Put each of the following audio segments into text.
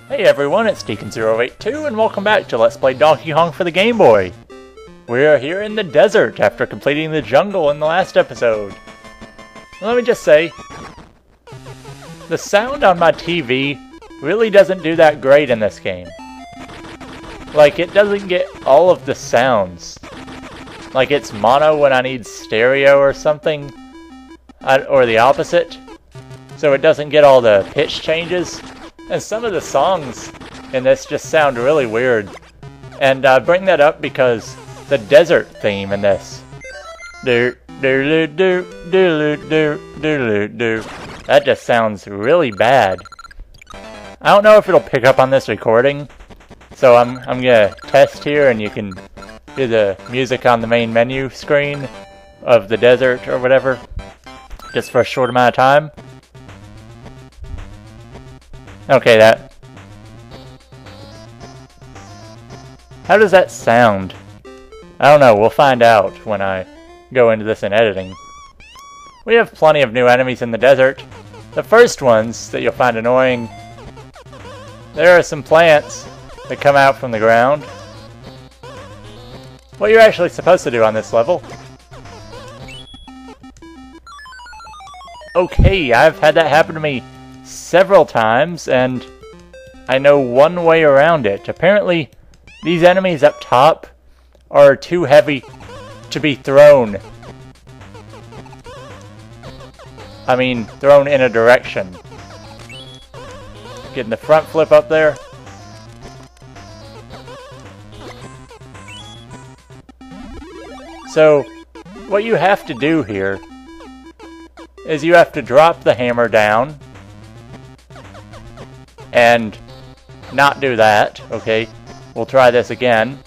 Hey everyone, it's Deacon082 and welcome back to Let's Play Donkey Kong for the Game Boy. We are here in the desert after completing the jungle in the last episode. Let me just say, the sound on my TV really doesn't do that great in this game. Like, it doesn't get all of the sounds. Like, it's mono when I need stereo or something, or the opposite. So it doesn't get all the pitch changes. And some of the songs in this just sound really weird. And I bring that up because the desert theme in this. That just sounds really bad. I don't know if it'll pick up on this recording. So I'm gonna test here and you can hear the music on the main menu screen of the desert or whatever. Just for a short amount of time. Okay, that... How does that sound? I don't know, we'll find out when I go into this in editing. We have plenty of new enemies in the desert. The first ones that you'll find annoying, there are some plants that come out from the ground. What you're actually supposed to do on this level. Okay, I've had that happen to me several times, and I know one way around it. Apparently, these enemies up top are too heavy to be thrown. I mean, thrown in a direction. Getting the front flip up there. So, what you have to do here is you have to drop the hammer down and not do that. Okay, we'll try this again.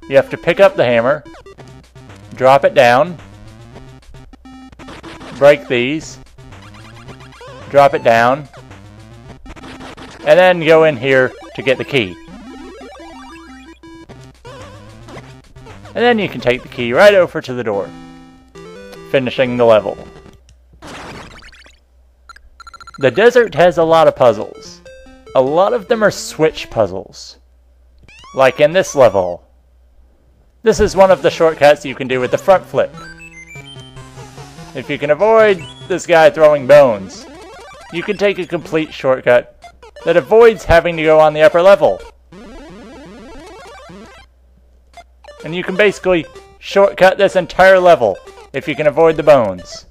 You have to pick up the hammer, drop it down, break these, drop it down, and then go in here to get the key. And then you can take the key right over to the door, finishing the level. The desert has a lot of puzzles. A lot of them are switch puzzles. Like in this level. This is one of the shortcuts you can do with the front flip. If you can avoid this guy throwing bones, you can take a complete shortcut that avoids having to go on the upper level. And you can basically shortcut this entire level if you can avoid the bones.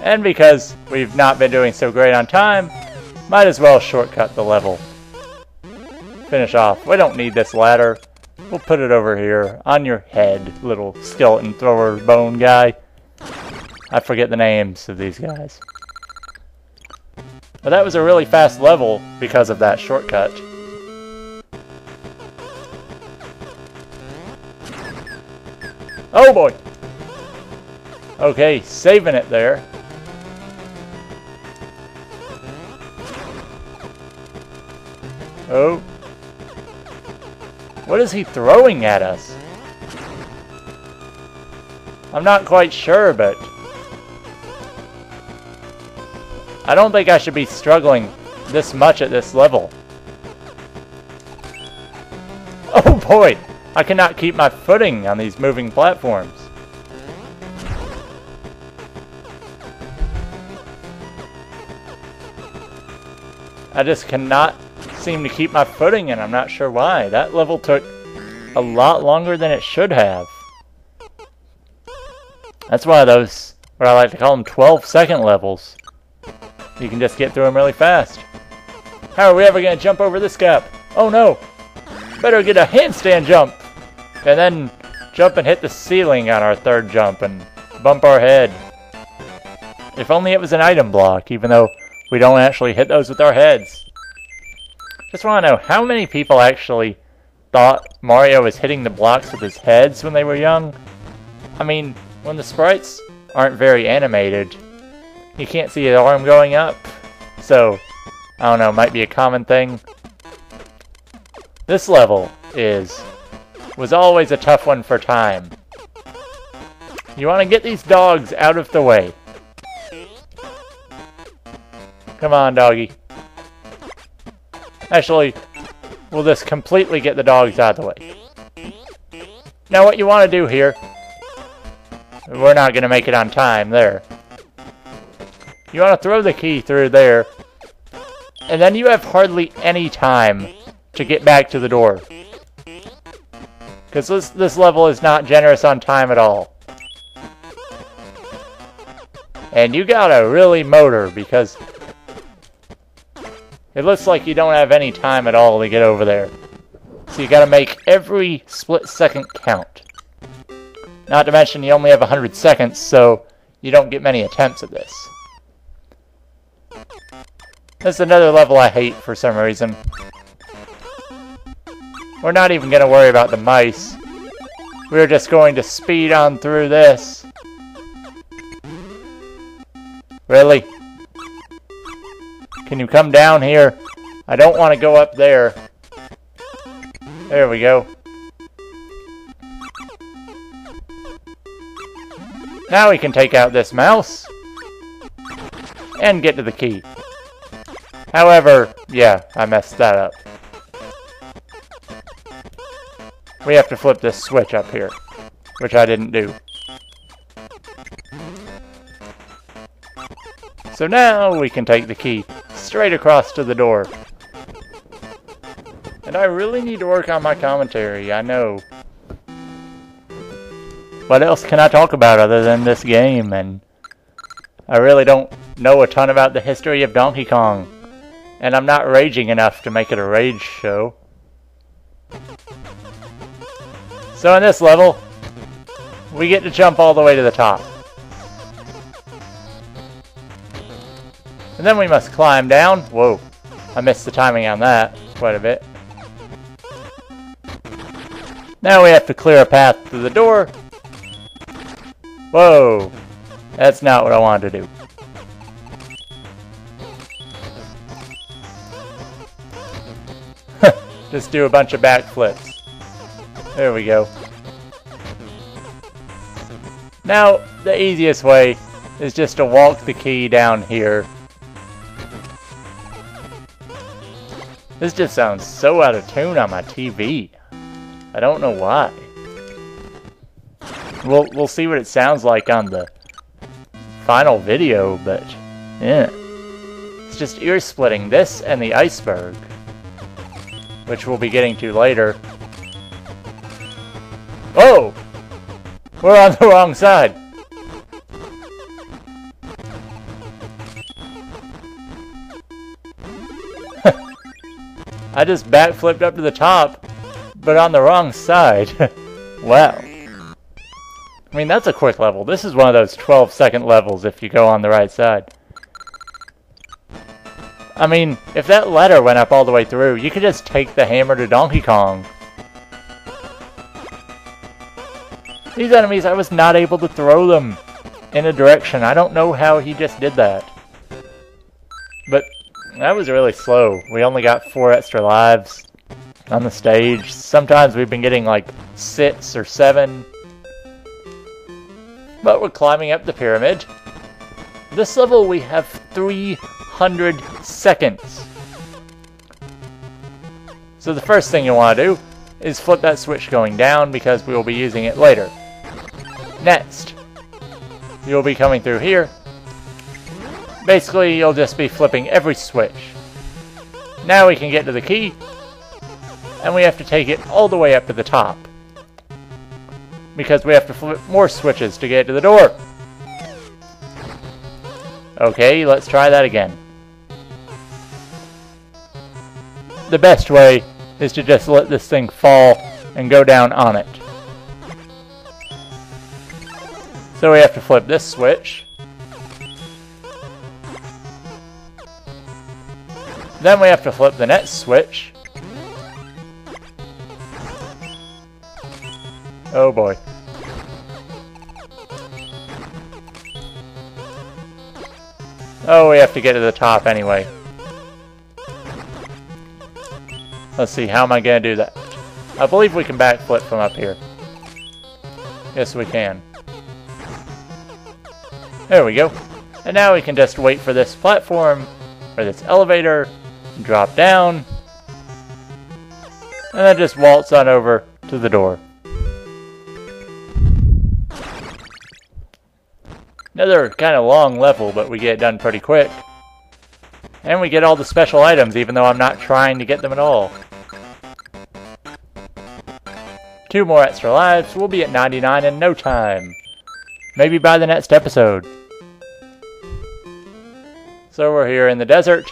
And because we've not been doing so great on time, might as well shortcut the level. Finish off. We don't need this ladder. We'll put it over here on your head, little skeleton thrower bone guy. I forget the names of these guys. But that was a really fast level because of that shortcut. Oh boy! Okay, saving it there. Oh. What is he throwing at us? I'm not quite sure, but I don't think I should be struggling this much at this level. Oh boy! I cannot keep my footing on these moving platforms. I just cannot seem to keep my footing, and I'm not sure why. That level took a lot longer than it should have. That's why those, what I like to call them, 12-second levels. You can just get through them really fast. How are we ever going to jump over this gap? Oh no! Better get a handstand jump! And then jump and hit the ceiling on our third jump and bump our head. If only it was an item block, even though we don't actually hit those with our heads. Just want to know, how many people actually thought Mario was hitting the blocks with his heads when they were young? I mean, when the sprites aren't very animated, you can't see his arm going up. So, I don't know, might be a common thing. This level was always a tough one for time. You want to get these dogs out of the way. Come on, doggy. Actually, we'll just completely get the dogs out of the way. Now what you want to do here... We're not going to make it on time there. You want to throw the key through there. And then you have hardly any time to get back to the door. Because this level is not generous on time at all. And you gotta really motor because it looks like you don't have any time at all to get over there. So you gotta make every split second count. Not to mention you only have 100 seconds, so you don't get many attempts at this. This is another level I hate for some reason. We're not even gonna worry about the mice. We're just going to speed on through this. Really? Can you come down here? I don't want to go up there. There we go. Now we can take out this mouse and get to the key. However, yeah, I messed that up. We have to flip this switch up here, which I didn't do. So now we can take the key straight across to the door. And I really need to work on my commentary, I know. What else can I talk about other than this game? And I really don't know a ton about the history of Donkey Kong. And I'm not raging enough to make it a rage show. So in this level, we get to jump all the way to the top. And then we must climb down. Whoa, I missed the timing on that quite a bit. Now we have to clear a path to the door. Whoa, that's not what I wanted to do. Just do a bunch of backflips. There we go. Now, the easiest way is just to walk the key down here. This just sounds so out of tune on my TV. I don't know why. We'll see what it sounds like on the final video, but yeah. It's just ear-splitting, this and the iceberg, which we'll be getting to later. Oh! We're on the wrong side! I just backflipped up to the top, but on the wrong side. Wow. I mean, that's a quick level. This is one of those 12-second levels if you go on the right side. I mean, if that ladder went up all the way through, you could just take the hammer to Donkey Kong. These enemies, I was not able to throw them in a direction. I don't know how he just did that. But that was really slow. We only got 4 extra lives on the stage. Sometimes we've been getting like 6 or 7. But we're climbing up the pyramid. This level we have 300 seconds. So the first thing you want to do is flip that switch going down because we will be using it later. Next, you'll be coming through here. Basically, you'll just be flipping every switch. Now we can get to the key, and we have to take it all the way up to the top, because we have to flip more switches to get to the door. Okay, let's try that again. The best way is to just let this thing fall and go down on it. So we have to flip this switch. Then we have to flip the next switch. Oh boy. Oh, we have to get to the top anyway. Let's see, how am I going to do that? I believe we can backflip from up here. Yes, we can. There we go. And now we can just wait for this platform, or this elevator, drop down, and then just waltz on over to the door. Another kind of long level, but we get it done pretty quick. And we get all the special items, even though I'm not trying to get them at all. 2 more extra lives, we'll be at 99 in no time. Maybe by the next episode. So we're here in the desert,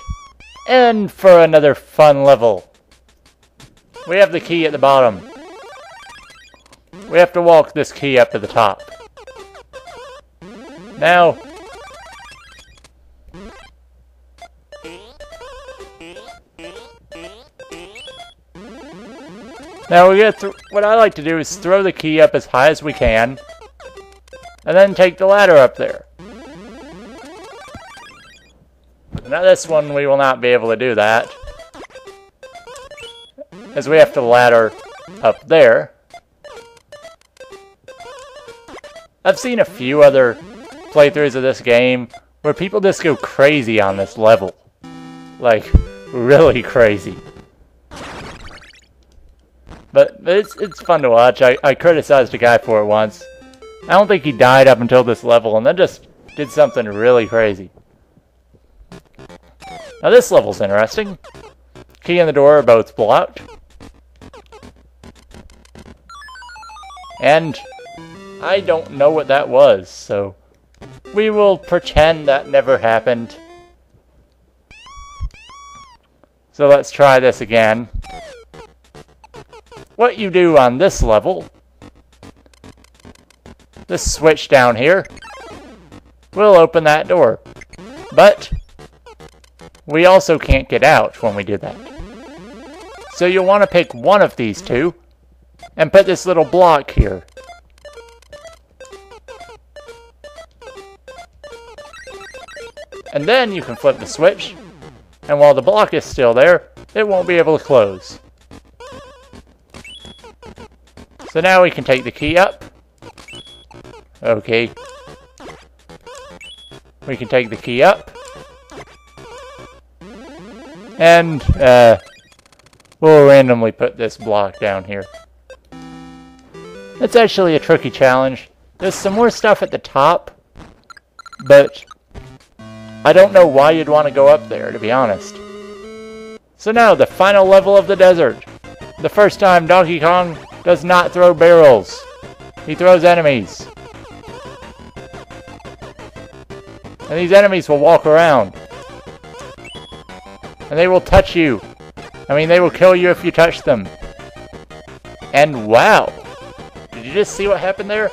and for another fun level. We have the key at the bottom. We have to walk this key up to the top. Now, what I like to do is throw the key up as high as we can, and then take the ladder up there. Now this one we will not be able to do that, as we have to ladder up there. I've seen a few other playthroughs of this game where people just go crazy on this level. Like, really crazy. But it's fun to watch. I criticized a guy for it once. I don't think he died up until this level, and then just did something really crazy. Now this level's interesting. Key and the door are both blocked. And I don't know what that was, so we will pretend that never happened. So let's try this again. What you do on this level, this switch down here, will open that door. But we also can't get out when we do that. So you'll want to pick one of these two and put this little block here. And then you can flip the switch, and while the block is still there, it won't be able to close. So now we can take the key up. Okay. We can take the key up. And, we'll randomly put this block down here. It's actually a tricky challenge. There's some more stuff at the top, but I don't know why you'd want to go up there, to be honest. So now, the final level of the desert. The first time Donkey Kong does not throw barrels. He throws enemies. And these enemies will walk around. And they will touch you. I mean, they will kill you if you touch them. And wow! Did you just see what happened there?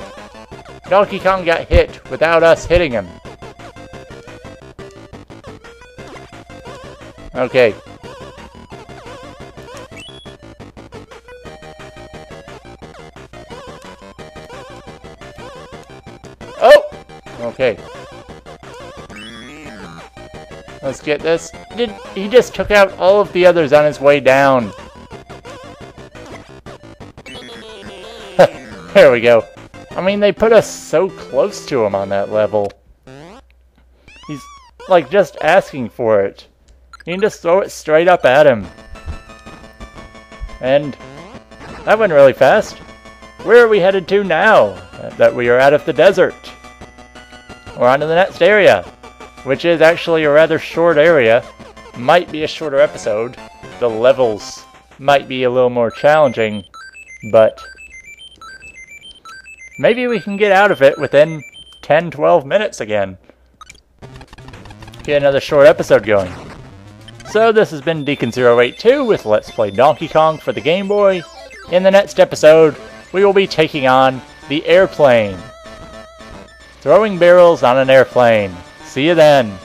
Donkey Kong got hit without us hitting him. Okay. Oh! Okay. Let's get this. He just took out all of the others on his way down. There we go. I mean, they put us so close to him on that level. He's, like, just asking for it. You can just throw it straight up at him. And that went really fast. Where are we headed to now that we are out of the desert? We're on to the next area, which is actually a rather short area. Might be a shorter episode. The levels might be a little more challenging, but maybe we can get out of it within 10-12 minutes again. Get another short episode going. So this has been Deacon082 with Let's Play Donkey Kong for the Game Boy. In the next episode, we will be taking on the airplane. Throwing barrels on an airplane. See you then.